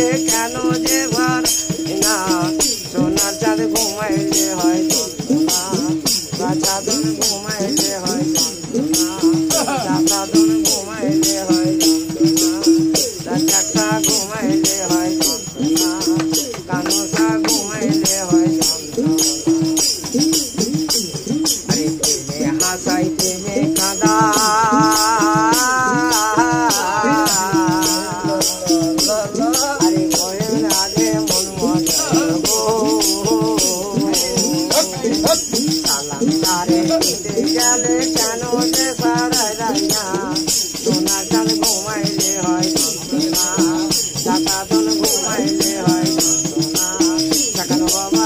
ঘুমাইলে কেন যে ভার না সোনার চাঁদ ঘুমাইলে হয় যন্ত্রণা চাঁদন ঘুমাইলে হয় যন্ত্রণা চাঁদন ঘুমাইলে হয় যন্ত্রণা চাকা ঘুমাইলে হয় যন্ত্রণা কানুসা ঘুমাইলে হয় যন্ত্রণা আরে প্রেমে হাসাই প্রেমে কাঁদা আরে কয়ের আগে মন মজা সালাম তারে দিতে গেলে কেন যে সারাই রাইনা সোনার চাঁদ ঘুমাইলে হয় যন্ত্রণা চাকা দন ঘুমাইলে হয় যন্ত্রণা চাকানো বাবা